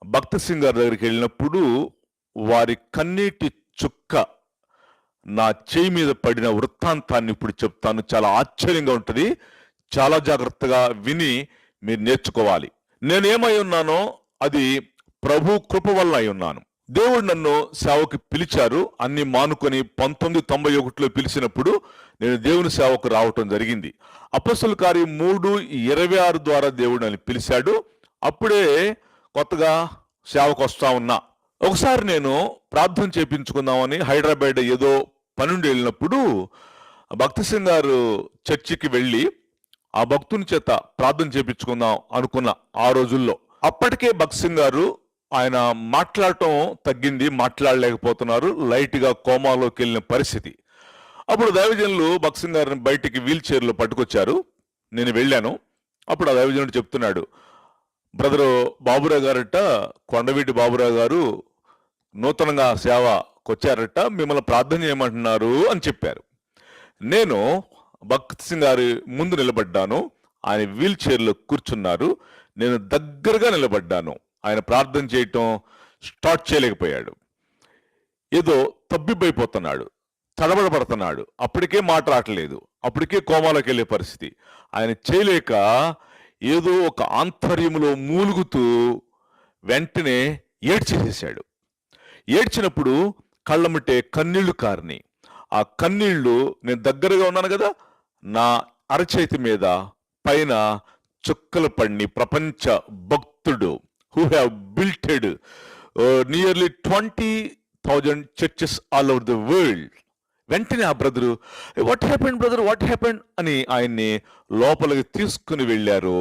భక్త సింగ్ గారి దగ్గరికి వెళ్ళినప్పుడు వారి కన్నీటి చుక్క నా చేయి మీద పడిన వృత్తాంతాన్ని ఇప్పుడు చెప్తాను. చాలా ఆశ్చర్యంగా ఉంటుంది. చాలా జాగ్రత్తగా విని మీరు నేర్చుకోవాలి. నేనేమై ఉన్నానో అది ప్రభు కృప వల్ల అయి ఉన్నాను. దేవుడు నన్ను సేవకి పిలిచారు. అన్ని మానుకొని 1991లో పిలిచినప్పుడు నేను దేవుని సేవకు రావటం జరిగింది. అపొస్తలుల కార్యం 3:26 ద్వారా దేవుడు నన్ను పిలిచాడు. అప్పుడే కొత్తగా సేవకు వస్తా ఉన్నా. ఒకసారి నేను ప్రార్థన చేయించుకుందామని హైదరాబాద్ ఏదో పనుండి వెళ్ళినప్పుడు భక్త సింగ్ గారు చర్చికి వెళ్ళి ఆ భక్తుని చేత ప్రార్థన చేయించుకుందాం అనుకున్న ఆ రోజుల్లో. అప్పటికే భక్త సింగ్ గారు ఆయన మాట్లాడటం తగ్గింది, మాట్లాడలేకపోతున్నారు, లైట్ గా కోమాలోకి వెళ్ళిన పరిస్థితి. అప్పుడు దైవజనులు భక్త సింగ్ గారిని బయటికి వీల్ చైర్లో పట్టుకొచ్చారు. నేను వెళ్ళాను. అప్పుడు ఆ దైవజనుడు చెప్తున్నాడు, బ్రదరు బాబురావు గారట, కొండవీటి బాబురావు గారు నూతనంగా సేవకు వచ్చారట, మిమ్మల్ని ప్రార్థన చేయమంటున్నారు అని చెప్పారు. నేను భక్త్ సింగ్ గారి ముందు నిలబడ్డాను. ఆయన వీల్ చైర్లో కూర్చున్నారు. నేను దగ్గరగా నిలబడ్డాను. ఆయన ప్రార్థన చేయటం స్టార్ట్ చేయలేకపోయాడు. ఏదో తబ్బిబ్బైపోతున్నాడు, తడబడబడుతున్నాడు. అప్పటికే మాట రావట్లేదు, అప్పటికే కోమాలోకి వెళ్ళే పరిస్థితి. ఆయన చేయలేక ఏదో ఒక ఆంతర్యములో మూలుగుతూ వెంటనే ఏడ్చేసేసాడు. ఏడ్చినప్పుడు కళ్ళమిట్టే కన్నీళ్లు కారిని. ఆ కన్నీళ్లు నేను దగ్గరగా ఉన్నాను కదా, నా అరచేతి మీద పైన చుక్కలు పడిని. ప్రపంచ భక్తుడు who have built nearly 20,000 churches all over the world. వెంటనే ఆ brother, what happened brother, what happened అని ఆయన్ని లోపలికి తీసుకుని వెళ్ళారు.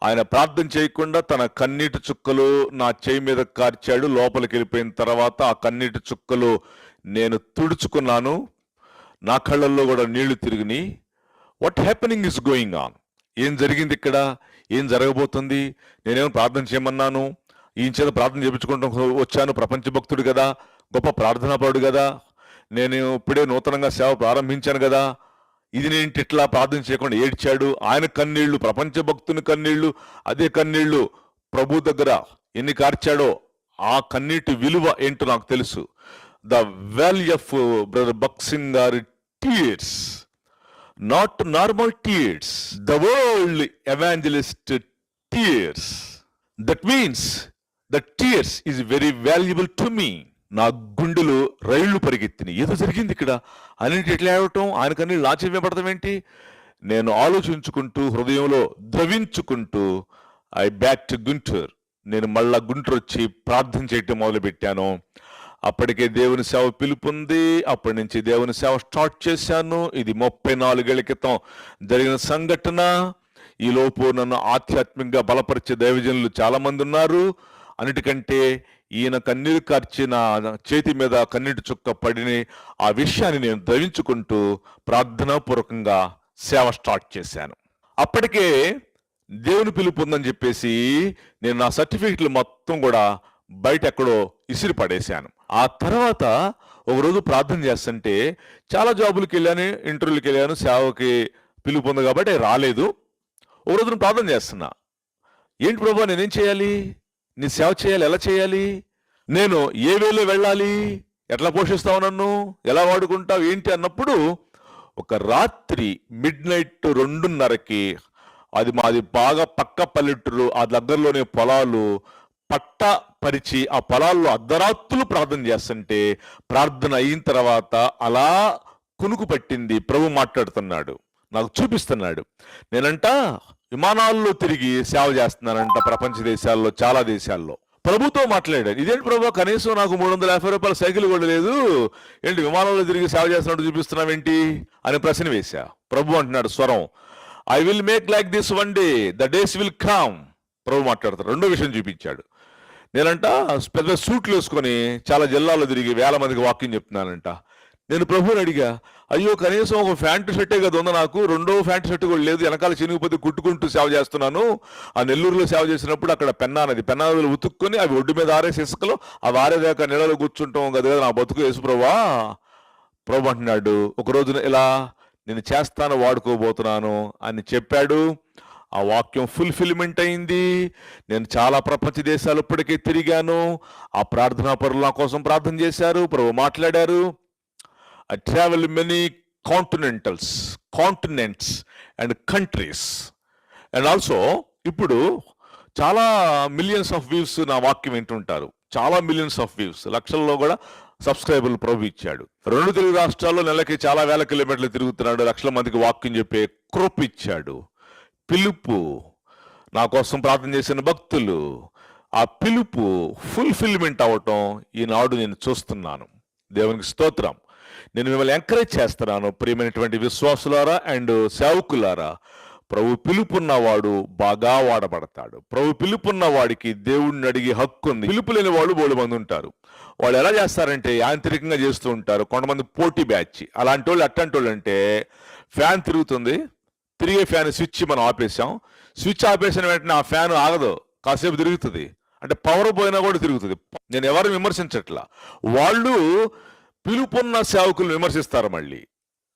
ఆయన ప్రార్థన చేయకుండా తన కన్నీటి చుక్కలు నా చేయి మీద కార్చాడు. లోపలికి వెళ్ళిపోయిన తర్వాత ఆ కన్నీటి చుక్కలు నేను తుడుచుకున్నాను. నా కళ్ళల్లో కూడా నీళ్లు తిరిగిని. What happening is going on? ఏం జరిగింది ఇక్కడ, ఏం జరగబోతుంది? నేనేమో ప్రార్థన చేయమన్నాను, ఈయన చేత ప్రార్థన చేయించుకుంటూ వచ్చాను. ప్రపంచ భక్తుడు కదా, గొప్ప ప్రార్థనాపరుడు కదా, నేను ఇప్పుడే నూతనంగా సేవ ప్రారంభించాను కదా, ఇది నేంటి ఇట్లా ప్రార్థన చేయకుండా ఏడ్చాడు. ఆయన కన్నీళ్లు, ప్రపంచ భక్తుని కన్నీళ్లు, అదే కన్నీళ్లు ప్రభు దగ్గర ఎన్ని కార్చాడో ఆ కన్నీటి విలువ ఏంటో నాకు తెలుసు. The value of brother Bhakt Singh గారి tears, not normal tears, the world evangelist tears. That means the tears is very valuable to me. నా గుండెలు రైళ్లు పరిగెత్తినాయి. ఏదో జరిగింది ఇక్కడ, అన్నింటి ఎట్లా ఆడటం, ఆయన కన్నీ లాచివ్వబడతాం ఏంటి? నేను ఆలోచించుకుంటూ హృదయంలో ద్రవించుకుంటూ ఐ బ్యాక్ టు గుంటూరు. నేను మళ్ళా గుంటూరు వచ్చి ప్రార్థన చేయటం మొదలుపెట్టాను. అప్పటికే దేవుని సేవ పిలుపుంది. అప్పటి నుంచి దేవుని సేవ స్టార్ట్ చేశాను. ఇది 34 ఏళ్ల క్రితం జరిగిన సంఘటన. ఈలోపు నన్ను ఆధ్యాత్మికంగా బలపరిచే దైవజనులు చాలా మంది ఉన్నారు. అన్నిటికంటే ఈయన కన్నీరు కార్చిన చేతి మీద కన్నీటి చుక్క పడిన ఆ విషయాన్ని నేను ద్రవించుకుంటూ ప్రార్థనాపూర్వకంగా సేవ స్టార్ట్ చేశాను. అప్పటికే దేవుని పిలుపు ఉందని చెప్పేసి నేను నా సర్టిఫికెట్లు మొత్తం కూడా బయట ఎక్కడో ఇసిరి పడేశాను. ఆ తర్వాత ఒకరోజు ప్రార్థన చేస్తుంటే, చాలా జాబులకి వెళ్ళాను, ఇంటర్వ్యూలకి వెళ్ళాను, సేవకి పిలుపు ఉంది కాబట్టి రాలేదు. ఒక రోజు ప్రార్థన చేస్తున్నా, ఏంటి ప్రభా నేనేం చేయాలి, నీ సేవ చేయాలి, ఎలా చేయాలి, నేను ఏ వేలో వెళ్ళాలి, ఎట్లా పోషిస్తావు, నన్ను ఎలా వాడుకుంటావు ఏంటి అన్నప్పుడు ఒక రాత్రి మిడ్నైట్ 2:30కి, అది మాది బాగా పక్క పల్లెటూరు, ఆ దగ్గరలోనే పొలాలు, పట్ట పరిచి ఆ పొలాల్లో అర్ధరాత్రులు ప్రార్థన చేస్తుంటే ప్రార్థన అయిన తర్వాత అలా కునుకు పట్టింది. ప్రభు మాట్లాడుతున్నాడు, నాకు చూపిస్తున్నాడు. నేనంట విమానాల్లో తిరిగి సేవ చేస్తున్నానంట ప్రపంచ దేశాల్లో, చాలా దేశాల్లో. ప్రభుతో మాట్లాడాడు. ఇదేంటి ప్రభు, కనీసం నాకు 350 రూపాయల సైకిల్ కూడా లేదు, ఏంటి విమానంలో తిరిగి సేవ చేస్తున్నట్టు చూపిస్తున్నావేంటి అని ప్రశ్న వేశా. ప్రభు అంటున్నాడు స్వరం, I will make like this one day, the days will come. Prabhu మాట్లాడతాడు. రెండో విషయం చూపించాడు. నేనంట పెద్ద సూట్లు వేసుకొని చాలా జిల్లాల్లో తిరిగి 1000 మందికి వాక్యం చెప్తున్నానంట. నేను ప్రభువుని అడిగా, అయ్యో కనీసం ఒక ప్యాంటు షర్టే కదా ఉంది, నాకు రెండో ప్యాంటు షర్ట్ కూడా లేదు, వెనకాల చినిగిపోతే కుట్టుకుంటూ సేవ చేస్తున్నాను. ఆ నెల్లూరులో సేవ చేసినప్పుడు అక్కడ పెన్నా నదిలో ఉతుక్కొని అవి ఒడ్డు మీద ఆరేసి ఇసుకలో అవి ఆరేదాకా నీళ్ళలో కూర్చుంటాం కదా, నా బతుకు యేసు ప్రభువా. ప్రభు అంటున్నాడు, ఒక రోజున ఇలా నేను చేస్తాను, వాడుకోబోతున్నాను అని చెప్పాడు. ఆ వాక్యం ఫుల్ఫిల్మెంట్ అయింది. నేను చాలా ప్రపంచ దేశాలు ఇప్పటికే తిరిగాను. ఆ ప్రార్థనా పరులు నా కోసం ప్రార్థన చేశారు, ప్రభు మాట్లాడారు. I travel many continents and countries. And also ఇప్పుడు చాలా మిలియన్స్ ఆఫ్ వ్యూస్ నా వాక్యం వింటుంటారు. చాలా మిలియన్స్ ఆఫ్ వ్యూస్, లక్షల్లో కూడా సబ్స్క్రైబర్లు ప్రభు ఇచ్చాడు. 2 తెలుగు రాష్ట్రాల్లో నెలకి చాలా వేల కిలోమీటర్లు తిరుగుతున్నాడు. లక్షల మందికి వాక్యం చెప్పే కృప ఇచ్చాడు. పిలుపు, నా కోసం ప్రార్థన చేసిన భక్తులు, ఆ పిలుపు ఫుల్ఫిల్మెంట్ అవటం ఈనాడు నేను చూస్తున్నాను. దేవునికి స్తోత్రం. నేను మిమ్మల్ని ఎంకరేజ్ చేస్తున్నాను, ప్రియమైనటువంటి విశ్వాసులారా అండ్ సేవకులారా. ప్రభు పిలుపున్నవాడు బాగా వాడబడతాడు. ప్రభు పిలుపున్న వాడికి దేవుడిని అడిగే హక్కు ఉంది. పిలుపు లేని వాళ్ళు బోడు మంది ఉంటారు. వాళ్ళు ఎలా చేస్తారంటే యాంత్రికంగా చేస్తూ ఉంటారు. కొంతమంది పోటీ బ్యాచ్. అలాంటి వాళ్ళు అట్లాంటి వాళ్ళు అంటే, ఫ్యాన్ తిరుగుతుంది, తిరిగే ఫ్యాన్ స్విచ్ మనం ఆపేసాం, స్విచ్ ఆపేసిన వెంటనే ఆ ఫ్యాన్ ఆగదు, కాసేపు తిరుగుతుంది. అంటే పవర్ పోయినా కూడా తిరుగుతుంది. నేను ఎవరిని విమర్శించట్లా. వాళ్ళు పిలుపున్న సేవకులు విమర్శిస్తారు. మళ్ళీ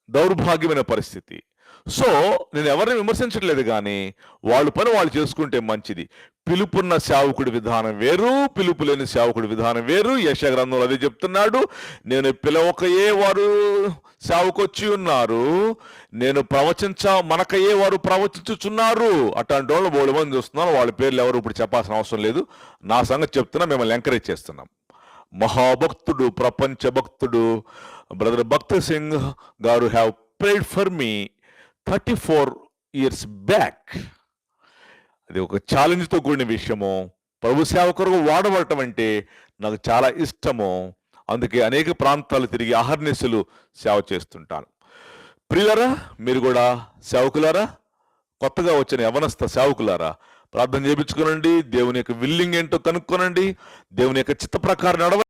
దౌర్భాగ్యమైన పరిస్థితి. సో నేను ఎవరిని విమర్శించట్లేదు, కానీ వాళ్ళు పని వాళ్ళు చేసుకుంటే మంచిది. పిలుపున్న సేవకుడి విధానం వేరు, పిలుపు లేని సేవకుడి విధానం వేరు. యెషయా గ్రంథంలో అదే చెప్తున్నాడు. నేను పిలవకయే వారు సేవకొచ్చి ఉన్నారు, నేను మనకయ్యే వారు ప్రవచించుచున్నారు. అట్లాంటి వాళ్ళు బోడు మంది చూస్తున్నాను. వాళ్ళ పేర్లు ఎవరు ఇప్పుడు చెప్పాల్సిన అవసరం లేదు. నా సంగతి చెప్తున్నా, మిమ్మల్ని ఎంకరేజ్ చేస్తున్నాం. మహాభక్తుడు, ప్రపంచ భక్తుడు బ్రదర్ భక్త్ సింగ్ గారు have prayed for me 34 years back. అది ఒక ఛాలెంజ్తో కూడిన విషయము. ప్రభు సేవకుడు వాడబడటం అంటే నాకు చాలా ఇష్టము. అందుకే అనేక ప్రాంతాలు తిరిగి అహర్నిశలు సేవ చేస్తుంటాను. ప్రియులారా, మీరు కూడా సేవకులారా, కొత్తగా వచ్చిన యవనస్థ సేవకులారా, ప్రార్థన చేయించుకోనండి. దేవుని యొక్క విల్లింగ్ ఏంటో కనుక్కోనండి. దేవుని యొక్క చిత్త ప్రకారం నడవ